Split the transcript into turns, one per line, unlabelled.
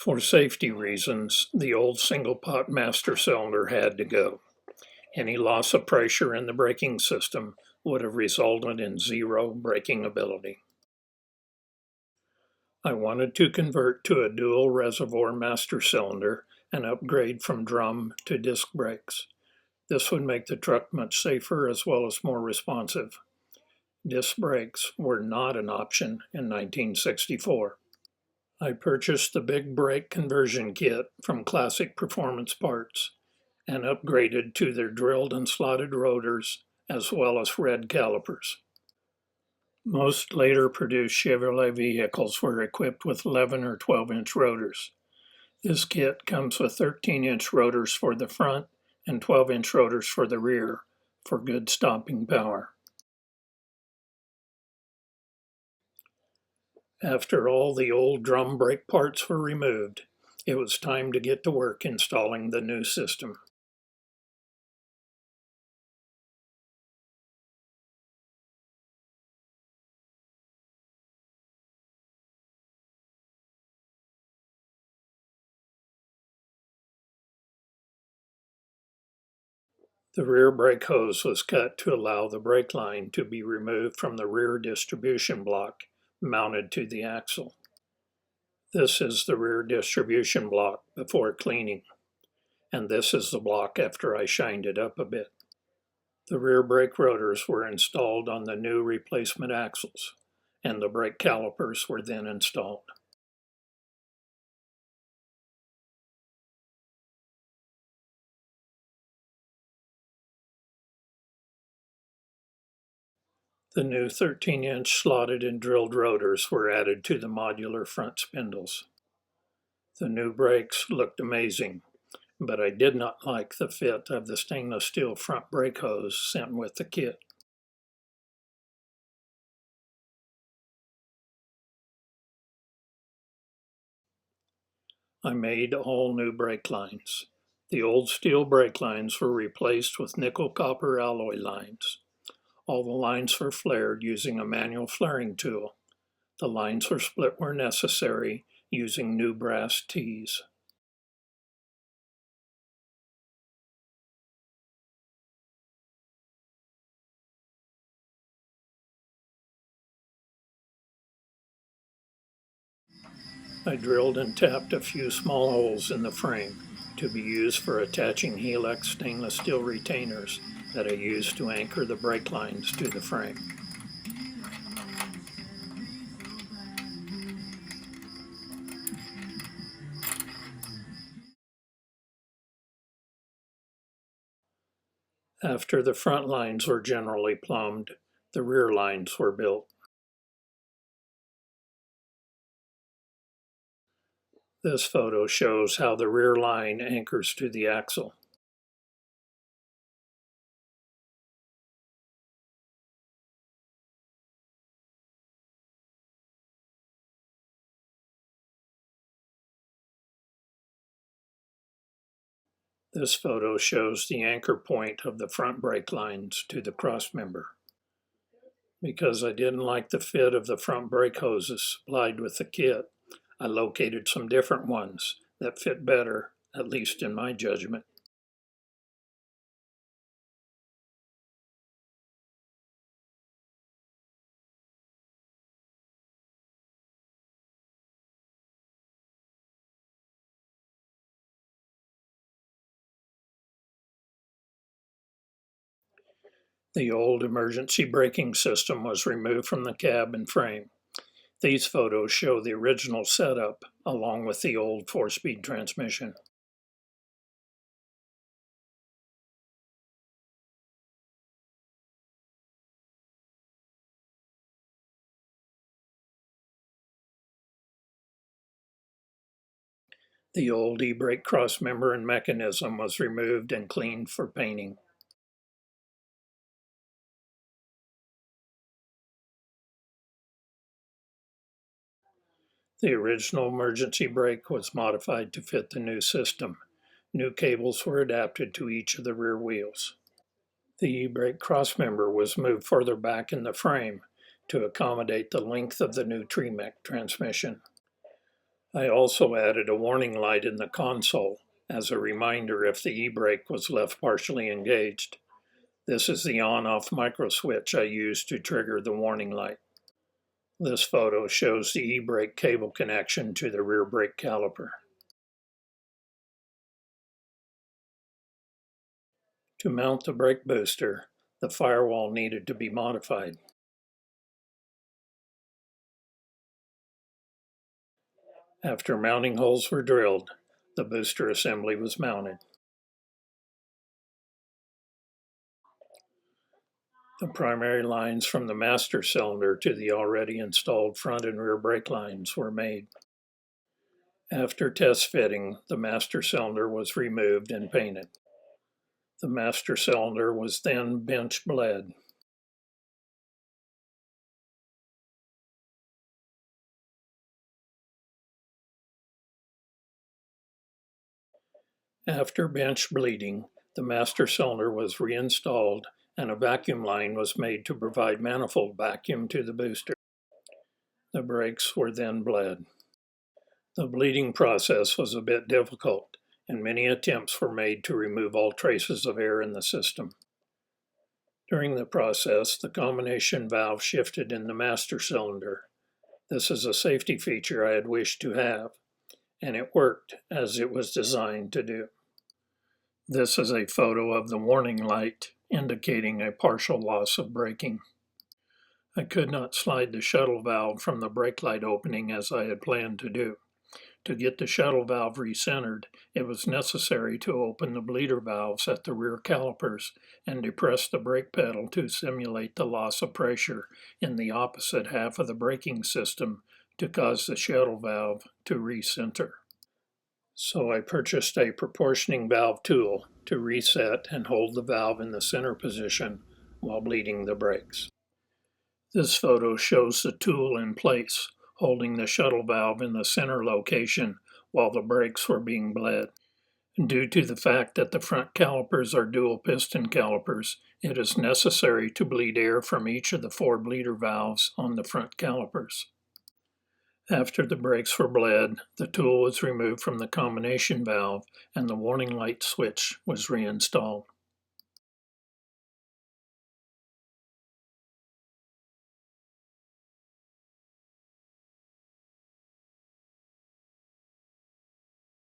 For safety reasons, the old single-pot master cylinder had to go. Any loss of pressure in the braking system would have resulted in zero braking ability. I wanted to convert to a dual reservoir master cylinder and upgrade from drum to disc brakes. This would make the truck much safer as well as more responsive. Disc brakes were not an option in 1964. I purchased the big brake conversion kit from Classic Performance Parts and upgraded to their drilled and slotted rotors as well as red calipers. Most later produced Chevrolet vehicles were equipped with 11 or 12-inch rotors. This kit comes with 13-inch rotors for the front and 12-inch rotors for the rear for good stopping power. After all the old drum brake parts were removed, it was time to get to work installing the new system. The rear brake hose was cut to allow the brake line to be removed from the rear distribution block mounted to the axle. This is the rear distribution block before cleaning, and this is the block after I shined it up a bit. The rear brake rotors were installed on the new replacement axles, and the brake calipers were then installed. The new 13-inch slotted and drilled rotors were added to the modular front spindles. The new brakes looked amazing, but I did not like the fit of the stainless steel front brake hose sent with the kit. I made all new brake lines. The old steel brake lines were replaced with nickel copper alloy lines. All the lines were flared using a manual flaring tool. The lines were split where necessary using new brass tees. I drilled and tapped a few small holes in the frame to be used for attaching Helix stainless steel retainers that I used to anchor the brake lines to the frame. After the front lines were generally plumbed, the rear lines were built. This photo shows how the rear line anchors to the axle. This photo shows the anchor point of the front brake lines to the crossmember. Because I didn't like the fit of the front brake hoses supplied with the kit, I located some different ones that fit better, at least in my judgment. The old emergency braking system was removed from the cab and frame. These photos show the original setup along with the old 4-speed transmission. The old e-brake crossmember and mechanism was removed and cleaned for painting. The original emergency brake was modified to fit the new system. New cables were adapted to each of the rear wheels. The e-brake crossmember was moved further back in the frame to accommodate the length of the new Tremec transmission. I also added a warning light in the console as a reminder if the e-brake was left partially engaged. This is the on-off micro switch I used to trigger the warning light. This photo shows the e-brake cable connection to the rear brake caliper. To mount the brake booster, the firewall needed to be modified. After mounting holes were drilled, the booster assembly was mounted. The primary lines from the master cylinder to the already installed front and rear brake lines were made. After test fitting, the master cylinder was removed and painted. The master cylinder was then bench bled. After bench bleeding, the master cylinder was reinstalled and a vacuum line was made to provide manifold vacuum to the booster. The brakes were then bled. The bleeding process was a bit difficult, and many attempts were made to remove all traces of air in the system. During the process, the combination valve shifted in the master cylinder. This is a safety feature I had wished to have, and it worked as it was designed to do. This is a photo of the warning light indicating a partial loss of braking. I could not slide the shuttle valve from the brake light opening as I had planned to do. To get the shuttle valve recentered, it was necessary to open the bleeder valves at the rear calipers and depress the brake pedal to simulate the loss of pressure in the opposite half of the braking system to cause the shuttle valve to recenter. So I purchased a proportioning valve tool to reset and hold the valve in the center position while bleeding the brakes. This photo shows the tool in place, holding the shuttle valve in the center location while the brakes were being bled. Due to the fact that the front calipers are dual piston calipers, it is necessary to bleed air from each of the 4 bleeder valves on the front calipers. After the brakes were bled, the tool was removed from the combination valve and the warning light switch was reinstalled.